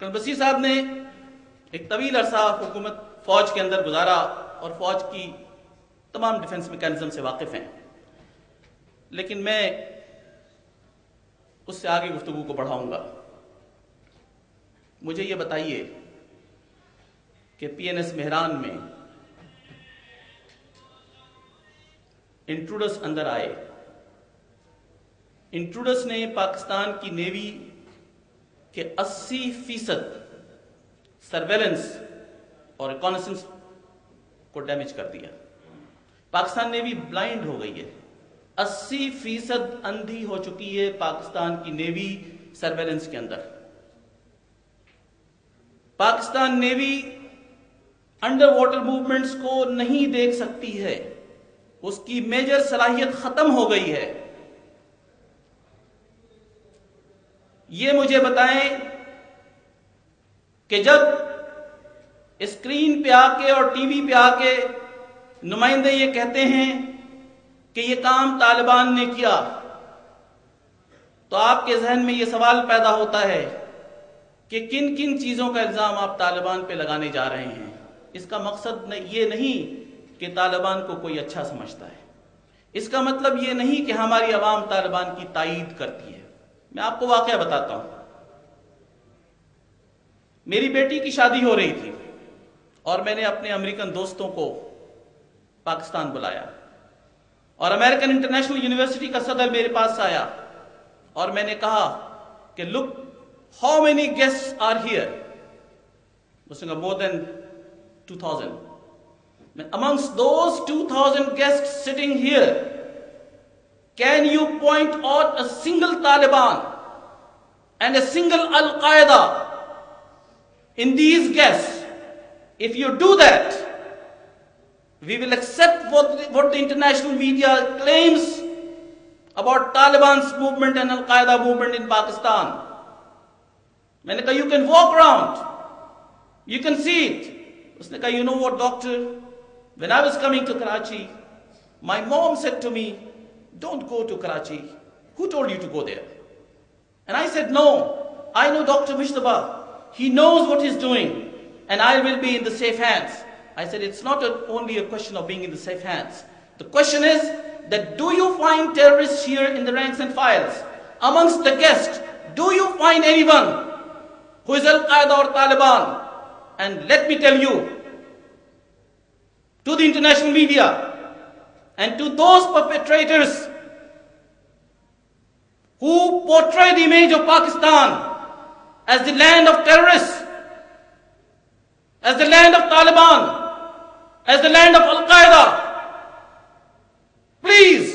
Colonel بصیر صاحب نے ایک طویل عرصہ حکومت فوج کے اندر گزارا اور فوج کی تمام ڈیفنس میکینزم سے واقف ہیں، لیکن میں اس سے آگے گفتگو کو بڑھاؤں گا۔ مجھے یہ بتائیے کہ پی این ایس مہران میں انٹروڈس اندر آئے، انٹروڈس نے پاکستان کی نیوی کے 80% سرویلنس اور ریکانیسنس کو ڈیمیج کر دیا۔ پاکستان نیوی بلائنڈ ہو گئی ہے، 80% اندھی ہو چکی ہے پاکستان کی نیوی سرویلنس کے اندر۔ Pakistan navy underwater movements کو نہیں دیکھ سکتی ہے، اس کی میجر صلاحیت ختم ہو گئی ہے۔ یہ مجھے بتائیں کہ جب اسکرین پہ آ کے اور ٹی وی پہ آ کے نمائندے یہ کہتے ہیں کہ یہ کام طالبان نے کیا، تو آپ کے ذہن میں یہ سوال پیدا ہوتا ہے کہ کن کن چیزوں کا الزام آپ طالبان پہ لگانے جا رہے ہیں۔ اس کا مقصد یہ نہیں کہ طالبان کو کوئی اچھا سمجھتا ہے، اس کا مطلب یہ نہیں کہ ہماری عوام طالبان کی تائید کرتی ہے۔ میں آپ کو واقعہ بتاتا ہوں۔ میری بیٹی کی شادی ہو رہی تھی اور میں نے اپنے امریکن دوستوں کو پاکستان بلایا، اور امریکن انٹرنیشنل یونیورسٹی کا صدر میرے پاس آیا اور میں نے کہا کہ look how many guests are here. اس نے کہا مور دین 2000۔ Amongst those 2000 guests sitting here, can you point out a single Taliban and a single Al-Qaeda in these guests? If you do that, we will accept what the international media claims about Taliban's movement and Al-Qaeda movement in Pakistan. میں نے کہا you can walk around, you can see it. اس نے کہا you know what doctor, when I was coming to Karachi, my mom said to me, don't go to Karachi. Who told you to go there? And I said, no, I know Dr. Mushtaba. He knows what he's doing, and I will be in the safe hands. I said, it's not only a question of being in the safe hands. The question is that do you find terrorists here in the ranks and files? Amongst the guests, do you find anyone who is Al-Qaeda or Taliban? And let me tell you, to the international media and to those perpetrators who portray the image of Pakistan as the land of terrorists, as the land of Taliban, as the land of Al-Qaeda, please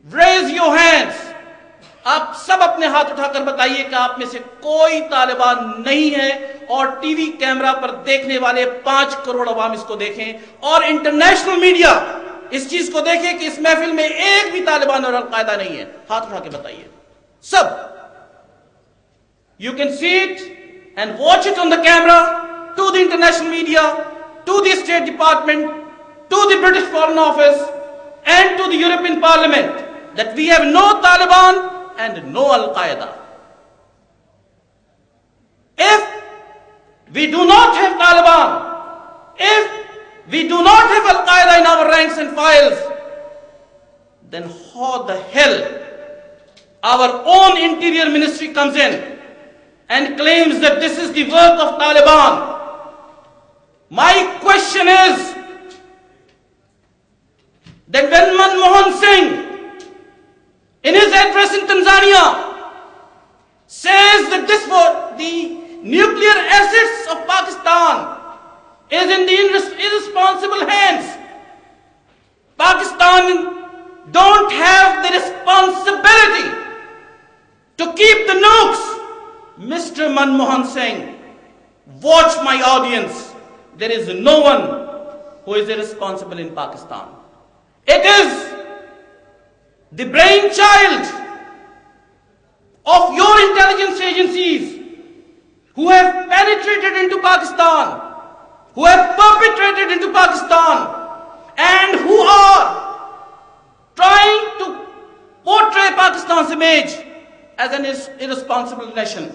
raise your hands. آپ سب اپنے ہاتھ اٹھا کر بتائیے کہ آپ میں سے کوئی طالبان نہیں ہے، اور ٹی وی کیمرہ پر دیکھنے والے 5 کروڑ عوام اس کو دیکھیں، اور انٹرنیشنل میڈیا اس چیز کو دیکھیں کہ اس محفل میں ایک بھی طالبان اور القاعدہ نہیں ہے۔ ہاتھ اٹھا کے بتائیے سب۔ You can see it and watch it on the camera, to the international media, to the State Department, to the British Foreign Office and to the European Parliament, that we have no Taliban and no Al-Qaeda. If we do not have Taliban, if we do not have Al-Qaeda in our ranks and files, then how the hell our own Interior Ministry comes in and claims that this is the work of Taliban? My question is that when Manmohan Singh in his address in Tanzania says that the nuclear assets of Pakistan is in the irresponsible hands, Pakistan don't have the responsibility to keep the nukes. Mr. Manmohan Singh, watch my audience. There is no one who is irresponsible in Pakistan. It is the brainchild of your intelligence agencies who have penetrated into Pakistan, who have perpetrated into Pakistan, and who are trying to portray Pakistan's image as an irresponsible nation.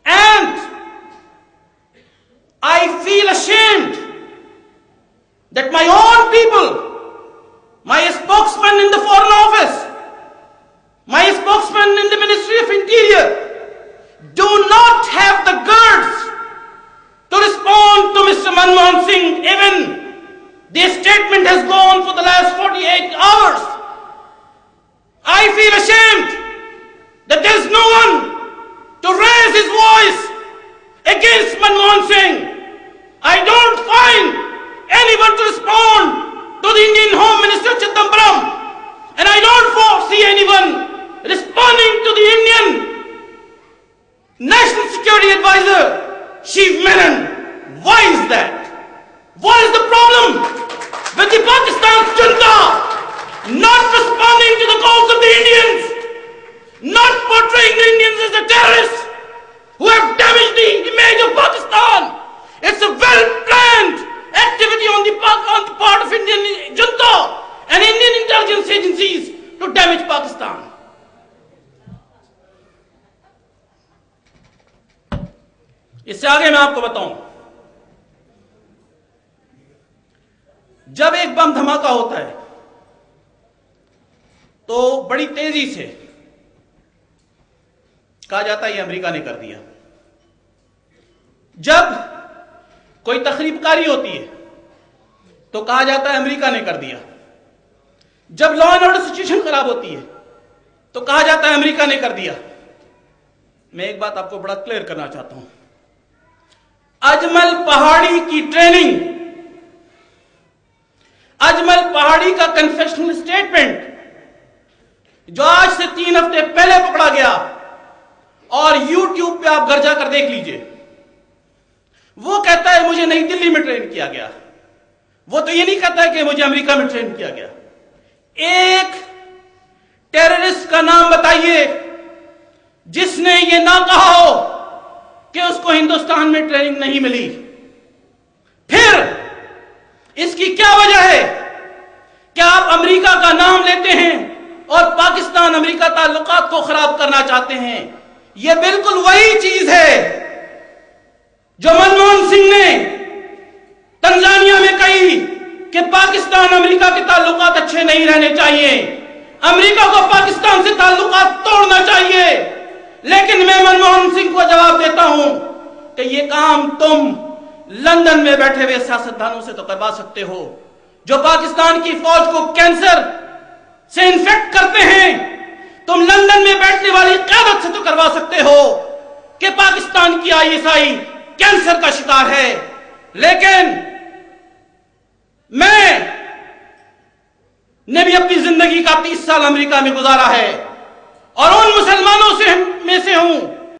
And I feel ashamed that my own people, my spokesman in the Foreign Office, my spokesman in the Ministry of Interior, do not have the guts to respond to Mr. Manmohan Singh. Even their statement has gone for the last 48 hours. I feel ashamed that there is no one to raise his voice against Manmohan Singh. I don't find anyone to respond to the Indian Home Minister Chidambaram, and I don't foresee anyone responding to the Indian National Security Advisor, Shiv Menon. Why is that? What is the problem with the Pakistan junta not responding to the calls of the Indians, not portraying the Indians as the terrorists who have damaged the image of Pakistan? It's a well-planned activity on the part of Indian junta and Indian intelligence agencies to damage Pakistan. इससे आगे मैं आपको बताऊं, जब एक बम धमाका होता है तो बड़ी तेजी से कहा जाता है ये अमेरिका ने कर दिया। जब कोई तखरीबकारी होती है तो कहा जाता है अमेरिका ने कर दिया। जब लॉ एंड ऑर्डर सिचुएशन खराब होती है तो कहा जाता है अमेरिका ने कर दिया। मैं एक बात आपको बड़ा क्लियर करना चाहता हूं, अजमल पहाड़ी की ट्रेनिंग, अजमल पहाड़ी का कन्फेशनल स्टेटमेंट जो आज से 3 हफ्ते पहले पकड़ा गया और YouTube पे आप घर जाकर देख लीजिए, वो कहता है मुझे नई दिल्ली में ट्रेन किया गया। वो तो ये नहीं कहता है कि मुझे अमेरिका में ट्रेन किया गया। एक टेररिस्ट का नाम बताइए जिसने ये ना कहा हो कि उसको हिंदुस्तान में ट्रेनिंग नहीं मिली। फिर इसकी क्या वजह है? क्या आप अमेरिका का नाम लेते हैं और पाकिस्तान अमेरिका ताल्लुकात को खराब करना चाहते हैं? यह बिल्कुल वही चीज है जो मनमोहन सिंह ने तंजानिया में कही कि पाकिस्तान अमेरिका के ताल्लुकात अच्छे नहीं रहने चाहिए, अमेरिका को पाकिस्तान से ताल्लुकात तोड़ना चाहिए। लेकिन मैं मनमोहन सिंह को जवाब देता हूं कि यह काम तुम लंदन में बैठे हुए सियासतदानों से तो करवा सकते हो, जो पाकिस्तान की फौज को कैंसर से इन्फेक्ट करते हैं। तुम लंदन में बैठने वाली क़यादत से तो करवा सकते हो कि पाकिस्तान की ISI कैंसर का शिकार है। लेकिन मैं ने भी अपनी जिंदगी का 30 साल अमेरिका में गुजारा है और उन मुसलमानों में से हूं